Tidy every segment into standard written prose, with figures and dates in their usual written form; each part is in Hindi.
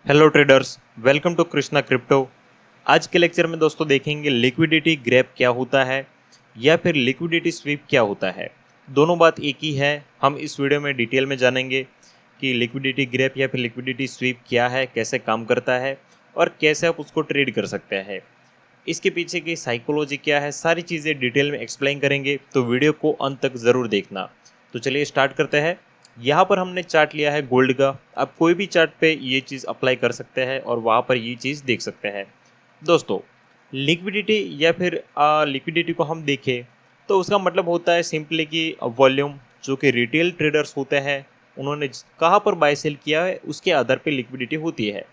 Hello traders, welcome to Krishna crypto. आज के लेक्चर में दोस्तों देखेंगे लिक्विडिटी ग्रैप क्या होता है या फिर लिक्विडिटी स्वीप क्या होता है। दोनों बात एक ही है। हम इस वीडियो में डिटेल में जानेंगे कि लिक्विडिटी ग्रैप या फिर लिक्विडिटी स्वीप क्या है, कैसे काम करता है और कैसे आप उसको ट्रेड कर सकते हैं। इसके पीछे की साइकोलॉजी क्या है, सारी चीज़ें डिटेल में एक्सप्लेन करेंगे, तो वीडियो को अंत तक ज़रूर देखना। तो चलिए स्टार्ट करते हैं। यहाँ पर हमने चार्ट लिया है गोल्ड का। आप कोई भी चार्ट पे ये चीज़ अप्लाई कर सकते हैं और वहाँ पर ये चीज़ देख सकते हैं। दोस्तों, लिक्विडिटी या फिर लिक्विडिटी को हम देखें तो उसका मतलब होता है सिंपली कि वॉल्यूम, जो कि रिटेल ट्रेडर्स होते हैं उन्होंने कहाँ पर बाय सेल किया है उसके आधार पे लिक्विडिटी होती है।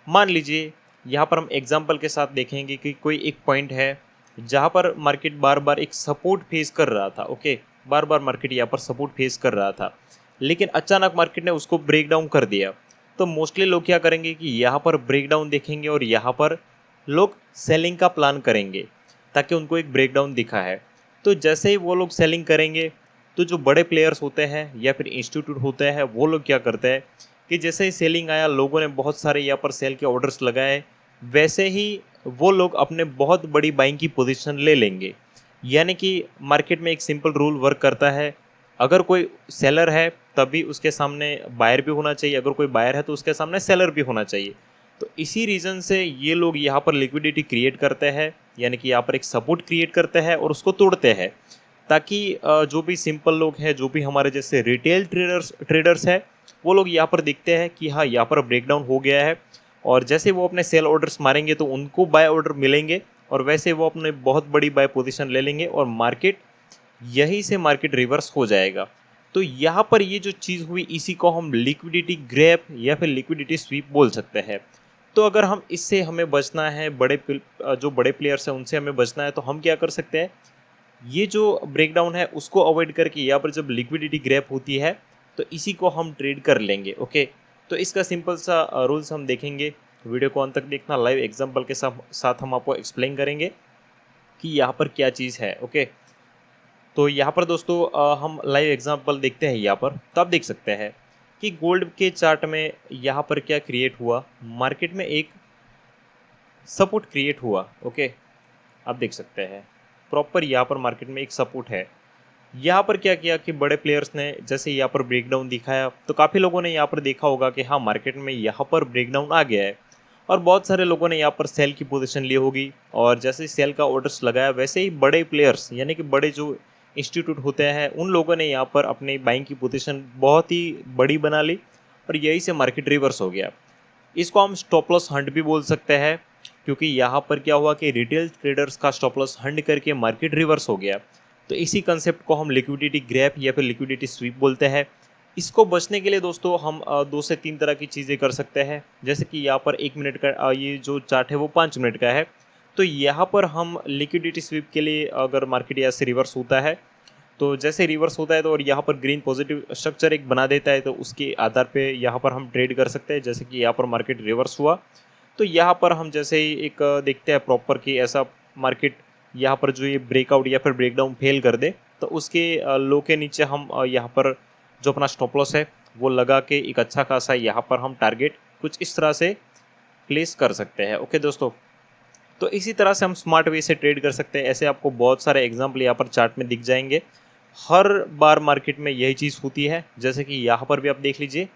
मान लीजिए यहाँ पर हम एग्जाम्पल के साथ देखेंगे कि कोई एक पॉइंट है जहाँ पर मार्केट बार बार एक सपोर्ट फेस कर रहा था। ओके, बार बार मार्केट यहाँ पर सपोर्ट फेस कर रहा था, लेकिन अचानक मार्केट ने उसको ब्रेक डाउन कर दिया। तो मोस्टली लोग क्या करेंगे कि यहाँ पर ब्रेक डाउन देखेंगे और यहाँ पर लोग सेलिंग का प्लान करेंगे ताकि उनको एक ब्रेक डाउन दिखा है। तो जैसे ही वो लोग सेलिंग करेंगे तो जो बड़े प्लेयर्स होते हैं या फिर इंस्टीट्यूट होते हैं वो लोग क्या करते हैं कि जैसे ही सेलिंग आया, लोगों ने बहुत सारे यहाँ पर सेल के ऑर्डर्स लगाए, वैसे ही वो लोग अपने बहुत बड़ी बाइंग की पोजीशन ले लेंगे। यानी कि मार्केट में एक सिंपल रूल वर्क करता है, अगर कोई सेलर है तभी उसके सामने बायर भी होना चाहिए, अगर कोई बायर है तो उसके सामने सेलर भी होना चाहिए। तो इसी रीज़न से ये लोग यहाँ पर लिक्विडिटी क्रिएट करते हैं, यानी कि यहाँ पर एक सपोर्ट क्रिएट करते हैं और उसको तोड़ते हैं, ताकि जो भी सिंपल लोग हैं, जो भी हमारे जैसे रिटेल ट्रेडर्स है, वो लोग यहाँ पर देखते हैं कि हाँ यहाँ पर ब्रेकडाउन हो गया है, और जैसे वो अपने सेल ऑर्डर्स मारेंगे तो उनको बाय ऑर्डर मिलेंगे और वैसे वो अपने बहुत बड़ी बाय पोजीशन ले लेंगे और मार्केट यहीं से मार्केट रिवर्स हो जाएगा। तो यहाँ पर ये जो चीज़ हुई इसी को हम लिक्विडिटी ग्रैप या फिर लिक्विडिटी स्वीप बोल सकते हैं। तो अगर हम इससे हमें बचना है, जो बड़े प्लेयर्स हैं उनसे हमें बचना है, तो हम क्या कर सकते हैं, ये जो ब्रेकडाउन है उसको अवॉइड करके यहाँ पर जब लिक्विडिटी ग्रैप होती है तो इसी को हम ट्रेड कर लेंगे। ओके, तो इसका सिंपल सा रूल्स हम देखेंगे। वीडियो को अंत तक देखना, लाइव एग्जांपल के साथ हम आपको एक्सप्लेन करेंगे कि यहाँ पर क्या चीज़ है। ओके, तो यहाँ पर दोस्तों हम लाइव एग्जांपल देखते हैं। यहाँ पर तो आप देख सकते हैं कि गोल्ड के चार्ट में यहाँ पर क्या क्रिएट हुआ, मार्केट में एक सपोर्ट क्रिएट हुआ। ओके, आप देख सकते हैं प्रॉपर यहाँ पर मार्केट में एक सपोर्ट है। यहाँ पर क्या किया कि बड़े प्लेयर्स ने जैसे यहाँ पर ब्रेकडाउन दिखाया तो काफ़ी लोगों ने यहाँ पर देखा होगा कि हाँ मार्केट में यहाँ पर ब्रेकडाउन आ गया है, और बहुत सारे लोगों ने यहाँ पर सेल की पोजीशन ली होगी, और जैसे ही सेल का ऑर्डर्स लगाया वैसे ही बड़े प्लेयर्स यानी कि बड़े जो इंस्टीट्यूट होते हैं उन लोगों ने यहाँ पर अपनी बाइंग की पोजीशन बहुत ही बड़ी बना ली और यही से मार्केट रिवर्स हो गया। इसको हम स्टॉप लॉस हंट भी बोल सकते हैं, क्योंकि यहाँ पर क्या हुआ कि रिटेल ट्रेडर्स का स्टॉप लॉस हंट करके मार्केट रिवर्स हो गया। तो इसी कंसेप्ट को हम लिक्विडिटी ग्रैप या फिर लिक्विडिटी स्वीप बोलते हैं। इसको बचने के लिए दोस्तों हम 2 से 3 तरह की चीज़ें कर सकते हैं। जैसे कि यहाँ पर 1 मिनट का ये जो चार्ट है वो 5 मिनट का है। तो यहाँ पर हम लिक्विडिटी स्वीप के लिए, अगर मार्केट यहाँ से रिवर्स होता है तो जैसे रिवर्स होता है तो और यहाँ पर ग्रीन पॉजिटिव स्ट्रक्चर एक बना देता है, तो उसके आधार पे यहाँ पर हम ट्रेड कर सकते हैं। जैसे कि यहाँ पर मार्केट रिवर्स हुआ तो यहाँ पर हम जैसे ही एक देखते हैं प्रॉपर कि ऐसा मार्केट यहाँ पर जो ये ब्रेकआउट या फिर ब्रेकडाउन फेल कर दे, तो उसके लो के नीचे हम यहाँ पर जो अपना स्टॉप लॉस है वो लगा के एक अच्छा खासा यहाँ पर हम टारगेट कुछ इस तरह से प्लेस कर सकते हैं। ओके दोस्तों, तो इसी तरह से हम स्मार्ट वे से ट्रेड कर सकते हैं। ऐसे आपको बहुत सारे एग्जाम्पल यहाँ पर चार्ट में दिख जाएंगे। हर बार मार्केट में यही चीज़ होती है। जैसे कि यहाँ पर भी आप देख लीजिए,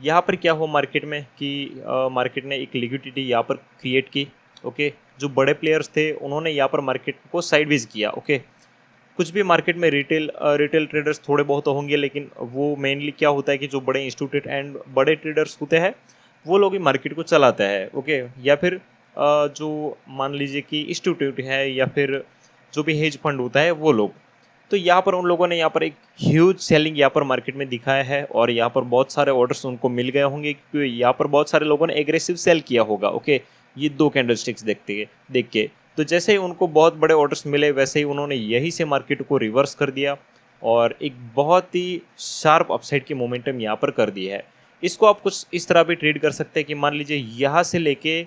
यहाँ पर क्या हुआ मार्केट में कि मार्केट ने एक लिक्विडिटी यहाँ पर क्रिएट की। ओके, जो बड़े प्लेयर्स थे उन्होंने यहाँ पर मार्केट को साइडवेज किया। ओके, कुछ भी मार्केट में रिटेल ट्रेडर्स थोड़े बहुत होंगे, लेकिन वो मेनली क्या होता है कि जो बड़े इंस्टीट्यूट एंड बड़े ट्रेडर्स होते हैं वो लोग ही मार्केट को चलाते हैं। ओके, या फिर जो मान लीजिए कि इंस्टीट्यूट है या फिर जो भी हेज फंड होता है वो लोग। तो यहाँ पर उन लोगों ने यहाँ पर एक ह्यूज सेलिंग यहाँ पर मार्केट में दिखाया है और यहाँ पर बहुत सारे ऑर्डर्स उनको मिल गए होंगे, क्योंकि यहाँ पर बहुत सारे लोगों ने एग्रेसिव सेल किया होगा। ओके, ये 2 कैंडलस्टिक्स देख के तो जैसे ही उनको बहुत बड़े ऑर्डर्स मिले वैसे ही उन्होंने यहीं से मार्केट को रिवर्स कर दिया और एक बहुत ही शार्प अपसाइड की मोमेंटम यहाँ पर कर दी है। इसको आप कुछ इस तरह भी ट्रेड कर सकते हैं कि मान लीजिए यहाँ से लेके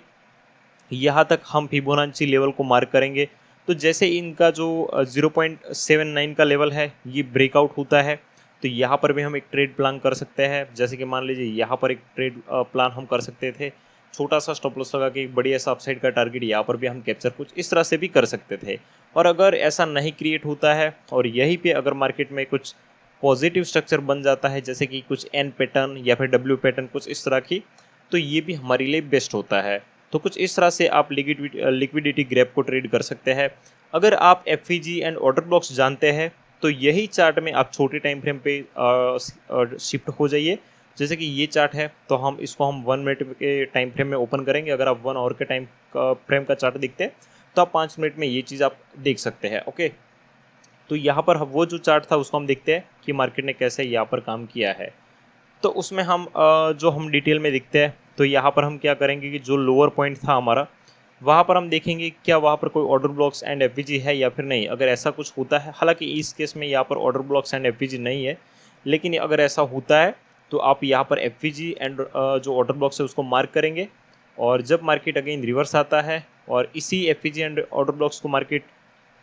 यहाँ तक हम फिबोनाची लेवल को मार्क करेंगे, तो जैसे इनका जो 0.79 का लेवल है ये ब्रेकआउट होता है तो यहाँ पर भी हम एक ट्रेड प्लान कर सकते हैं। जैसे कि मान लीजिए यहाँ पर एक ट्रेड प्लान हम कर सकते थे, छोटा सा स्टॉप लॉस लगा के एक बढ़िया सा अपसाइड का टारगेट यहाँ पर भी हम कैप्चर कुछ इस तरह से भी कर सकते थे। और अगर ऐसा नहीं क्रिएट होता है और यहीं पे अगर मार्केट में कुछ पॉजिटिव स्ट्रक्चर बन जाता है, जैसे कि कुछ एन पैटर्न या फिर डब्ल्यू पैटर्न कुछ इस तरह की, तो ये भी हमारे लिए बेस्ट होता है। तो कुछ इस तरह से आप लिक्विडिटी ग्रैब को ट्रेड कर सकते हैं। अगर आप एफवीजी एंड ऑर्डर ब्लॉक्स जानते हैं तो यही चार्ट में आप छोटे टाइम फ्रेम पे शिफ्ट हो जाइए। जैसे कि ये चार्ट है तो हम इसको 1 मिनट के टाइम फ्रेम में ओपन करेंगे। अगर आप 1 आवर के टाइम फ्रेम का चार्ट देखते हैं तो आप 5 मिनट में ये चीज़ आप देख सकते हैं। ओके, तो यहाँ पर वो जो चार्ट था उसको हम देखते हैं कि मार्केट ने कैसे यहाँ पर काम किया है। तो उसमें हम जो हम डिटेल में देखते हैं तो यहाँ पर हम क्या करेंगे कि जो लोअर पॉइंट था हमारा, वहाँ पर हम देखेंगे क्या वहाँ पर कोई ऑर्डर ब्लॉक्स एंड एफवीजी है या फिर नहीं। अगर ऐसा कुछ होता है, हालांकि इस केस में यहाँ पर ऑर्डर ब्लॉक्स एंड एफवीजी नहीं है, लेकिन अगर ऐसा होता है तो आप यहाँ पर एफवीजी एंड जो ऑर्डर ब्लॉक्स है उसको मार्क करेंगे। और जब मार्केट अगेन रिवर्स आता है और इसी एफवीजी एंड ऑर्डर ब्लॉक्स को मार्केट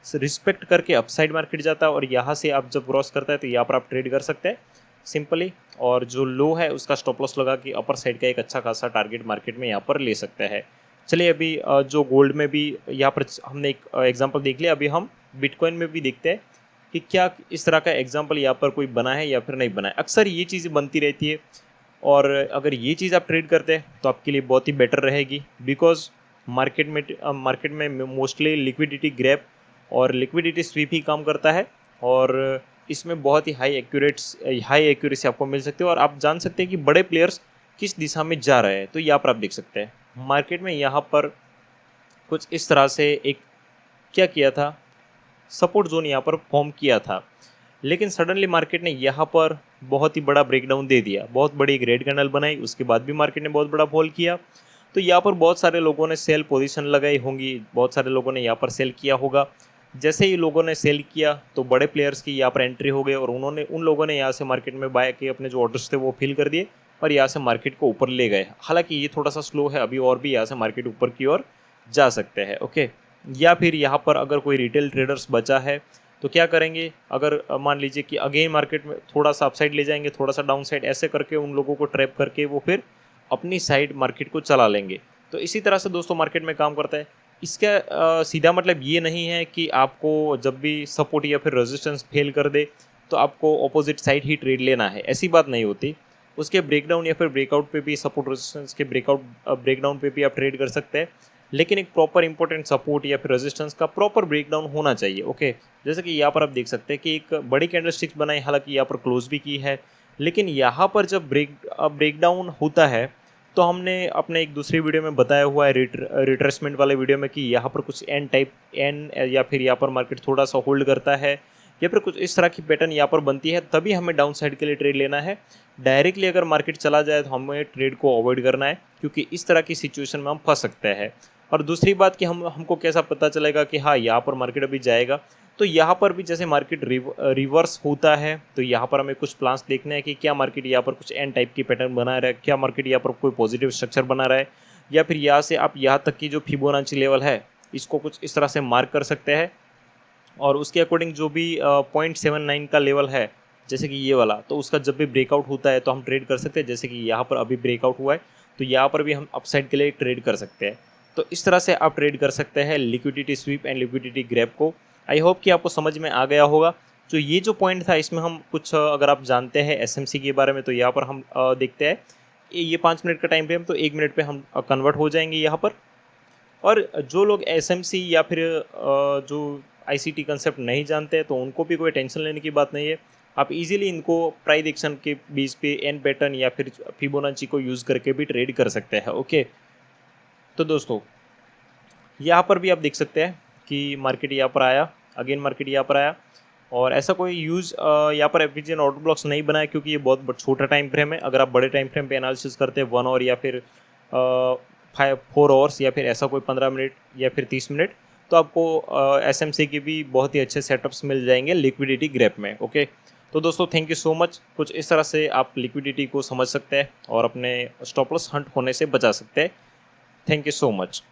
रिस्पेक्ट करके अपसाइड मार्केट जाता है और यहाँ से आप जब क्रॉस करता है तो यहाँ पर आप ट्रेड कर सकते हैं सिंपली। और जो लो है उसका स्टॉप लॉस लगा कि अपर साइड का एक अच्छा खासा टारगेट मार्केट में यहाँ पर ले सकते हैं। चलिए अभी जो गोल्ड में भी यहाँ पर हमने एक एग्जांपल देख लिया, अभी हम बिटकॉइन में भी देखते हैं कि क्या इस तरह का एग्जांपल यहाँ पर कोई बना है या फिर नहीं बना है। अक्सर ये चीज़ें बनती रहती है और अगर ये चीज़ आप ट्रेड करते हैं तो आपके लिए बहुत ही बेटर रहेगी। बिकॉज मार्केट में मोस्टली लिक्विडिटी ग्रैब और लिक्विडिटी स्वीप ही काम करता है और इसमें बहुत ही हाई एक्यूरेसी आपको मिल सकती है और आप जान सकते हैं कि बड़े प्लेयर्स किस दिशा में जा रहे हैं। तो यहाँ पर आप देख सकते हैं मार्केट में यहाँ पर कुछ इस तरह से एक क्या किया था, सपोर्ट जोन यहाँ पर फॉर्म किया था, लेकिन सडनली मार्केट ने यहाँ पर बहुत ही बड़ा ब्रेकडाउन दे दिया, बहुत बड़ी एक रेड कैंडल बनाई, उसके बाद भी मार्केट ने बहुत बड़ा फॉल किया। तो यहाँ पर बहुत सारे लोगों ने सेल पोजीशन लगाई होंगी, बहुत सारे लोगों ने यहाँ पर सेल किया होगा। जैसे ही लोगों ने सेल किया तो बड़े प्लेयर्स की यहाँ पर एंट्री हो गई और उन लोगों ने यहाँ से मार्केट में बाय के अपने जो ऑर्डर्स थे वो फिल कर दिए और यहाँ से मार्केट को ऊपर ले गए। हालांकि ये थोड़ा सा स्लो है, अभी और भी यहाँ से मार्केट ऊपर की ओर जा सकते हैं। ओके, या फिर यहाँ पर अगर कोई रिटेल ट्रेडर्स बचा है तो क्या करेंगे, अगर मान लीजिए कि अगेन मार्केट में थोड़ा सा अपसाइड ले जाएंगे, थोड़ा सा डाउन साइड, ऐसे करके उन लोगों को ट्रैप करके वो फिर अपनी साइड मार्केट को चला लेंगे। तो इसी तरह से दोस्तों मार्केट में काम करता है। इसका सीधा मतलब ये नहीं है कि आपको जब भी सपोर्ट या फिर रेजिस्टेंस फेल कर दे तो आपको ऑपोजिट साइड ही ट्रेड लेना है, ऐसी बात नहीं होती। उसके ब्रेकडाउन या फिर ब्रेकआउट पे भी, सपोर्ट रेजिस्टेंस के ब्रेकडाउन पे भी आप ट्रेड कर सकते हैं, लेकिन एक प्रॉपर इंपॉर्टेंट सपोर्ट या फिर रेजिस्टेंस का प्रॉपर ब्रेकडाउन होना चाहिए। ओके, जैसे कि यहाँ पर आप देख सकते हैं कि एक बड़ी कैंडलस्टिक्स बनाई, हालांकि यहाँ पर क्लोज भी की है, लेकिन यहाँ पर जब ब्रेकडाउन होता है तो हमने अपने एक दूसरी वीडियो में बताया हुआ है, रिट्रेसमेंट वाले वीडियो में, कि यहाँ पर कुछ एन या फिर यहाँ पर मार्केट थोड़ा सा होल्ड करता है या फिर कुछ इस तरह की पैटर्न यहाँ पर बनती है, तभी हमें डाउन साइड के लिए ट्रेड लेना है। डायरेक्टली अगर मार्केट चला जाए तो हमें ट्रेड को अवॉइड करना है, क्योंकि इस तरह की सिचुएशन में हम फंस सकते हैं। और दूसरी बात कि हमको कैसा पता चलेगा कि हाँ यहाँ पर मार्केट अभी जाएगा, तो यहाँ पर भी जैसे मार्केट रिवर्स होता है तो यहाँ पर हमें कुछ प्लान्स देखने हैं कि क्या मार्केट यहाँ पर कुछ एन टाइप की पैटर्न बना रहा है, क्या मार्केट यहाँ पर कोई पॉजिटिव स्ट्रक्चर बना रहा है, या फिर यहाँ से आप यहाँ तक की जो फिबोनाची लेवल है इसको कुछ इस तरह से मार्क कर सकते हैं। और उसके अकॉर्डिंग जो भी 0.79 का लेवल है, जैसे कि ये वाला, तो उसका जब भी ब्रेकआउट होता है तो हम ट्रेड कर सकते हैं। जैसे कि यहाँ पर अभी ब्रेकआउट हुआ है तो यहाँ पर भी हम अपसाइड के लिए ट्रेड कर सकते हैं। तो इस तरह से आप ट्रेड कर सकते हैं liquidity sweep and liquidity grab को। आई होप कि आपको समझ में आ गया होगा। जो ये जो पॉइंट था इसमें हम कुछ अगर आप जानते हैं एसएमसी के बारे में तो यहाँ पर हम देखते हैं ये 5 मिनट का टाइम फ्रेम, तो 1 मिनट पे हम कन्वर्ट हो जाएंगे यहाँ पर। और जो लोग एसएमसी या फिर जो आईसीटी कंसेप्ट नहीं जानते तो उनको भी कोई टेंशन लेने की बात नहीं है। आप इजीली इनको प्राइस एक्शन के बेस पे एन पैटर्न या फिर फिबोनाची को यूज़ करके भी ट्रेड कर सकते हैं। ओके, तो दोस्तों यहाँ पर भी आप देख सकते हैं कि मार्केट यहाँ पर आया, अगेन मार्केट यहाँ पर आया, और ऐसा कोई यूज़ यहाँ पर एफिशिएंट ऑर्डर ब्लॉक्स नहीं बनाया, क्योंकि ये बहुत छोटा टाइम फ्रेम है। अगर आप बड़े टाइम फ्रेम पे एनालिसिस करते हैं 1 आवर या फिर 4 आवर्स या फिर ऐसा कोई 15 मिनट या फिर 30 मिनट, तो आपको एसएमसी के भी बहुत ही अच्छे सेटअप्स मिल जाएंगे लिक्विडिटी ग्रैब में। ओके, तो दोस्तों थैंक यू सो मच। कुछ इस तरह से आप लिक्विडिटी को समझ सकते हैं और अपने स्टॉप लॉस हंट होने से बचा सकते हैं। Thank you so much.